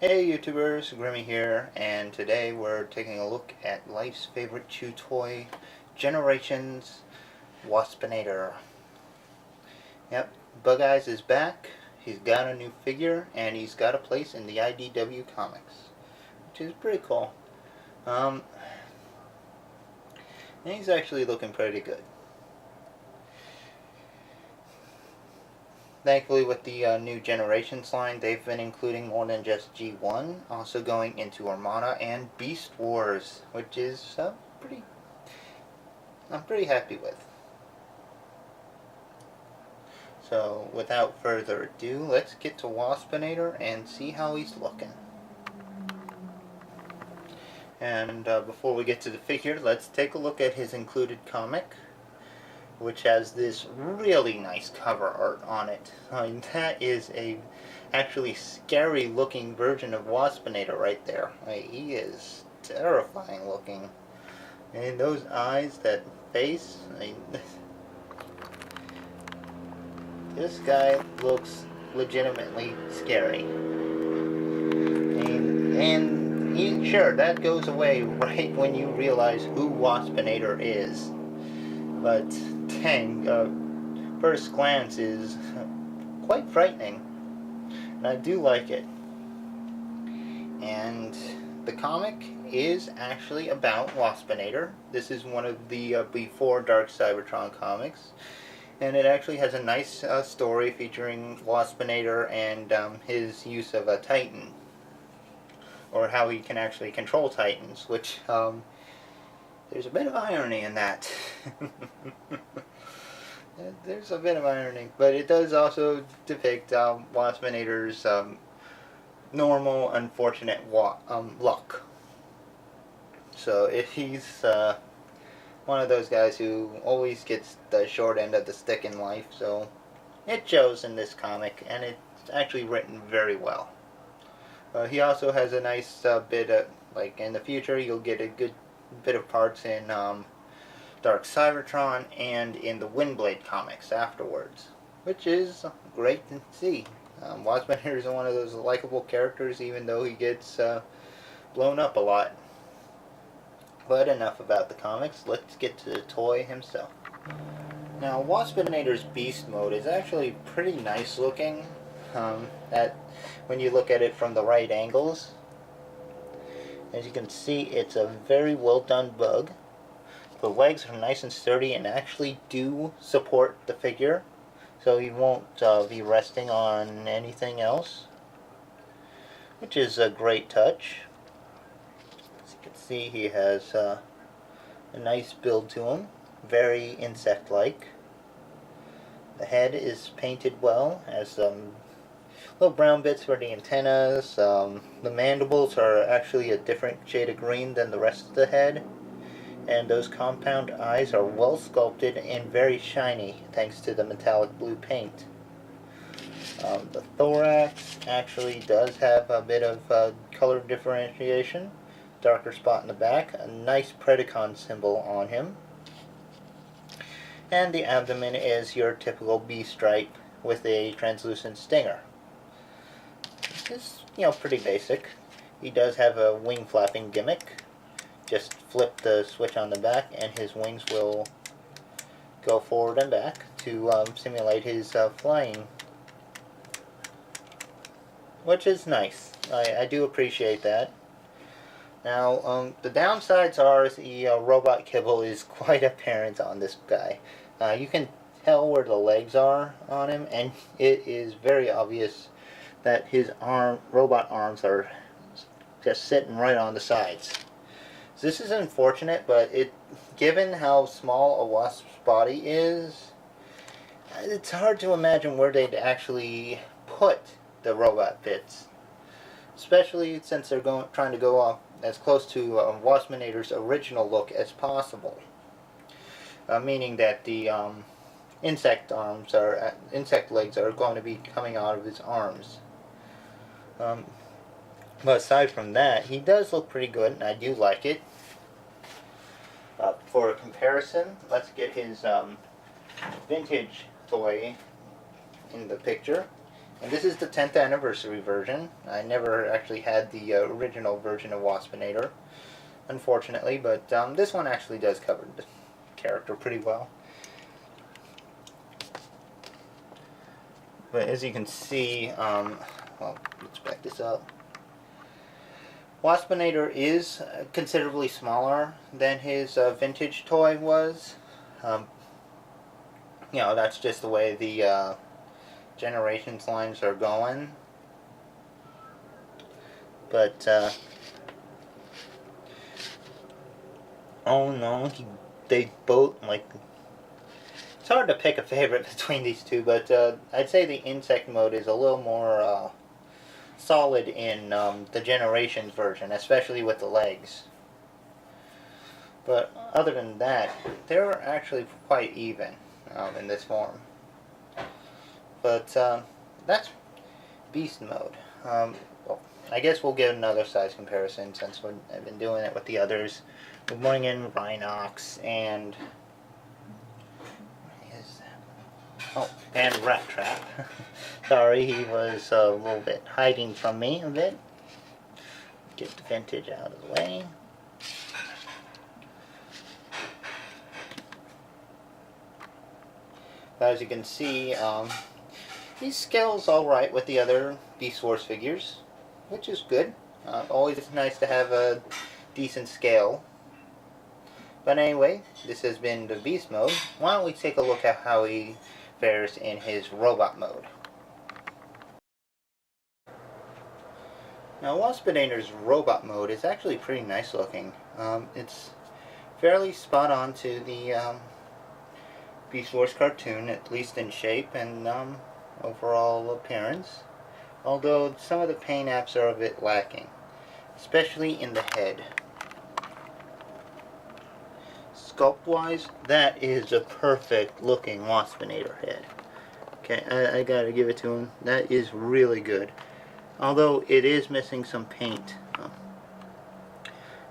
Hey YouTubers, Grimmy here, and today we're taking a look at life's favorite chew toy, Generations Waspinator. Yep, Bug Eyes is back, he's got a new figure, and he's got a place in the IDW comics, which is pretty cool. And he's actually looking pretty good. Thankfully, with the new Generations line, they've been including more than just G1, also going into Armada and Beast Wars, which is I'm pretty happy with. So, without further ado, let's get to Waspinator and see how he's looking. And before we get to the figure, let's take a look at his included comic, which has this really nice cover art on it. I mean, that is a actually scary looking version of Waspinator right there. He is terrifying looking. And those eyes, that face, this guy looks legitimately scary. And sure, that goes away right when you realize who Waspinator is. But dang, first glance is quite frightening, and I do like it. And the comic is actually about Waspinator. This is one of the before Dark Cybertron comics, and it actually has a nice story featuring Waspinator and his use of a Titan, or how he can actually control Titans, which there's a bit of irony in that. There's a bit of irony, but it does also depict Waspinator's normal, unfortunate luck. So if he's one of those guys who always gets the short end of the stick in life, so it shows in this comic, and it's actually written very well. He also has a nice bit of, like, in the future you'll get a good bit of parts in Dark Cybertron and in the Windblade comics afterwards, which is great to see. Waspinator is one of those likable characters, even though he gets blown up a lot. But enough about the comics, let's get to the toy himself. Now, Waspinator's Beast Mode is actually pretty nice looking when you look at it from the right angles. As you can see, it's a very well done bug. The legs are nice and sturdy and actually do support the figure, so he won't be resting on anything else, which is a great touch. As you can see, he has a nice build to him, very insect-like. The head is painted well, has little brown bits for the antennas. The mandibles are actually a different shade of green than the rest of the head. And those compound eyes are well sculpted and very shiny thanks to the metallic blue paint. The thorax actually does have a bit of color differentiation. Darker spot in the back, a nice Predacon symbol on him. And the abdomen is your typical bee stripe with a translucent stinger. This is, pretty basic. He does have a wing flapping gimmick. Just flip the switch on the back and his wings will go forward and back to simulate his flying, which is nice. I do appreciate that. Now, the downsides are the robot kibble is quite apparent on this guy. You can tell where the legs are on him, and it is very obvious that his robot arms are just sitting right on the sides. This is unfortunate, but given how small a wasp's body is, it's hard to imagine where they'd actually put the robot bits. Especially since they're trying to go as close to Waspinator's original look as possible. Meaning that the insect legs are going to be coming out of his arms. But aside from that, he does look pretty good, and I do like it. For a comparison, let's get his vintage toy in the picture. And this is the 10th anniversary version. I never actually had the original version of Waspinator, unfortunately, but this one actually does cover the character pretty well. But as you can see, well, let's back this up. Waspinator is considerably smaller than his vintage toy was. You know, that's just the way the Generations lines are going. But, oh no, they both, like, it's hard to pick a favorite between these two, but I'd say the insect mode is a little more solid in the Generations version, especially with the legs. But other than that, they're actually quite even in this form. But that's Beast mode. Well, I guess we'll get another size comparison since I've been doing it with the others. We're bringing in Rhinox and and Rat Trap. Sorry, he was a little bit hiding from me a bit. Get the vintage out of the way. But as you can see, he scales alright with the other Beast Wars figures, which is good. Always nice to have a decent scale. But anyway, this has been the Beast mode. Why don't we take a look at how he fares in his robot mode. Now, Waspinator's robot mode is actually pretty nice looking. It's fairly spot on to the Beast Wars cartoon, at least in shape and overall appearance. Although some of the paint apps are a bit lacking, especially in the head. Sculpt-wise, that is a perfect looking Waspinator head. Okay, I gotta give it to him. That is really good. Although it is missing some paint.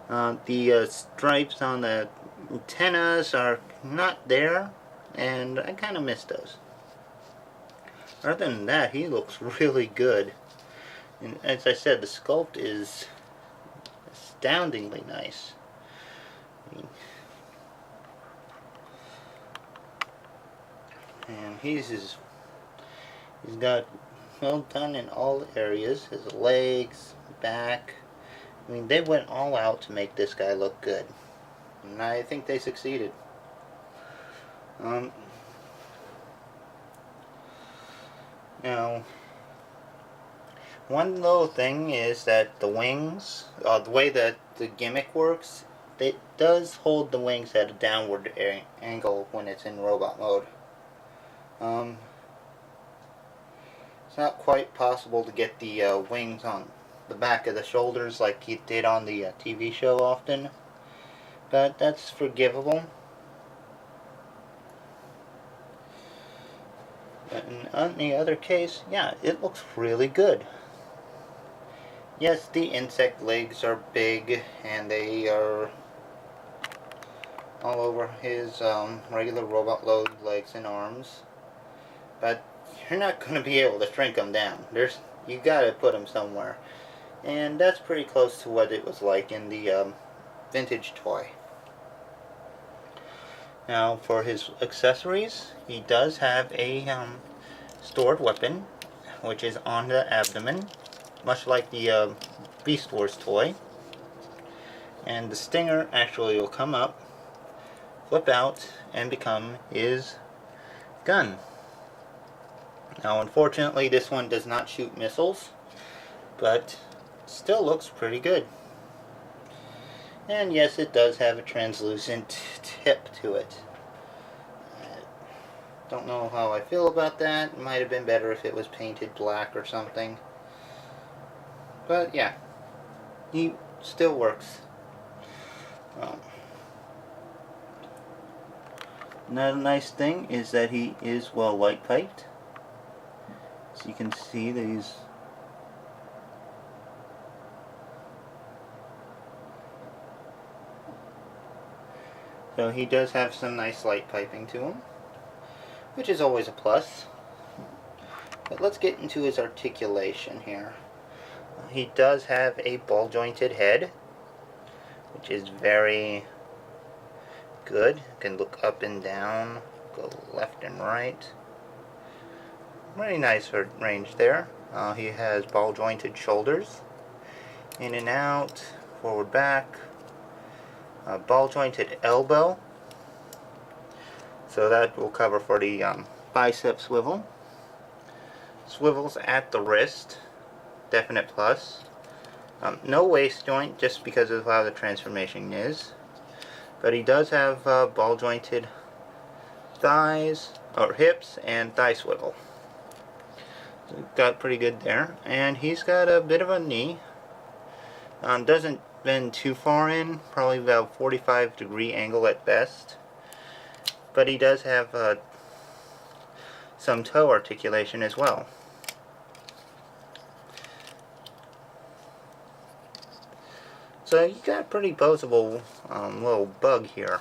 The stripes on the antennas are not there, and I kind of miss those. Other than that, he looks really good. And as I said, the sculpt is astoundingly nice. And he's got well done in all areas. His legs, back. I mean, they went all out to make this guy look good. And I think they succeeded. Now, one little thing is that the wings, the way that the gimmick works, it does hold the wings at a downward angle when it's in robot mode. It's not quite possible to get the wings on the back of the shoulders like you did on the TV show often, but that's forgivable. But in the other case, yeah, it looks really good. Yes, the insect legs are big and they are all over his regular robot load legs and arms, but you're not going to be able to shrink them down. You got to put them somewhere, and that's pretty close to what it was like in the vintage toy. Now, for his accessories, he does have a stored weapon, which is on the abdomen, much like the Beast Wars toy. And the stinger actually will come up, flip out, and become his gun. Now, unfortunately, this one does not shoot missiles, but still looks pretty good. And yes, it does have a translucent tip to it. Don't know how I feel about that. It might have been better if it was painted black or something. But yeah, he still works. Another nice thing is that he is well light piped. So you can see these so he does have some nice light piping to him, which is always a plus. But let's get into his articulation here. He does have a ball jointed head, which is very good. You can look up and down, go left and right. Very nice range there. He has ball jointed shoulders, in and out, forward back, ball jointed elbow, so that will cover for the bicep swivel. Swivels at the wrist, definite plus. No waist joint, just because of how the transformation is, but he does have ball jointed thighs or hips and thigh swivel. So got pretty good there, and he's got a bit of a knee. Doesn't bend too far in, probably about 45-degree angle at best, but he does have some toe articulation as well. So you got a pretty posable little bug here.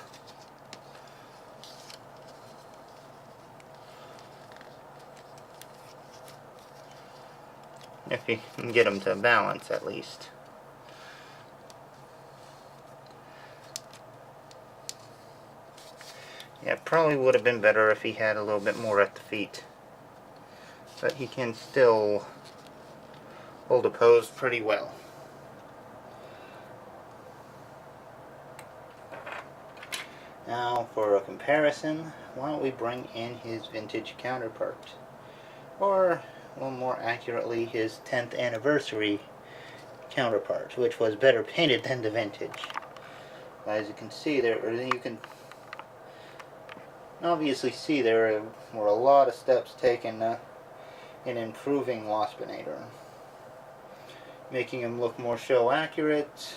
If you can get him to balance, at least. Yeah, probably would have been better if he had a little bit more at the feet. But he can still hold a pose pretty well. Now, for a comparison, why don't we bring in his vintage counterpart? Or, well, more accurately, his 10th anniversary counterpart, which was better painted than the vintage. As you can see, there were a lot of steps taken in improving Waspinator, making him look more show accurate,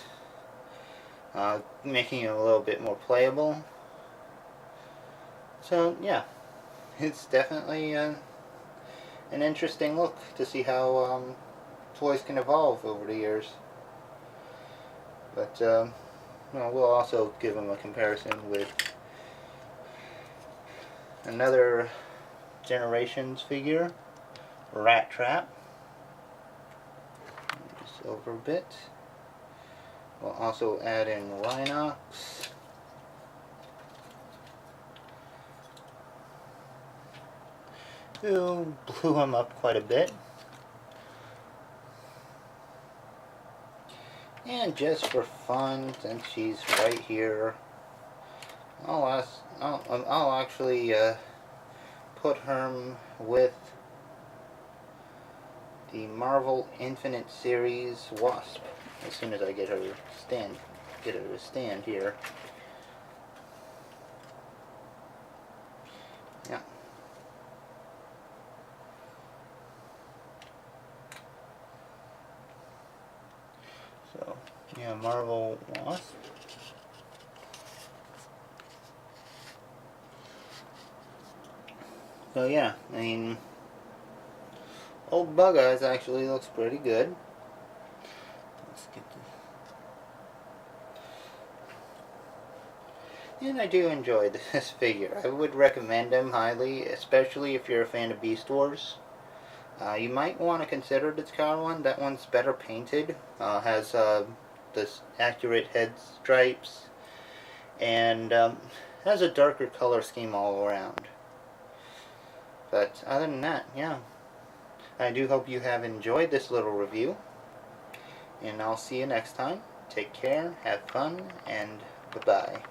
making him a little bit more playable. So yeah, it's definitely an interesting look to see how toys can evolve over the years. But well, we'll also give them a comparison with another Generations figure, Rat Trap. Just over a bit. We'll also add in Rhinox. Who blew him up quite a bit. And just for fun, since she's right here, I'll actually put her with the Marvel Infinite Series Wasp as soon as I get her to stand here. Yeah. So, yeah, Marvel Wasp. So yeah, I mean, old Bug Eyes actually looks pretty good. Let's get this. And I do enjoy this figure. I would recommend him highly, especially if you're a fan of Beast Wars. You might want to consider the Scar one. That one's better painted. Has this accurate head stripes, and has a darker color scheme all around. But other than that, yeah. I do hope you have enjoyed this little review. And I'll see you next time. Take care, have fun, and bye-bye.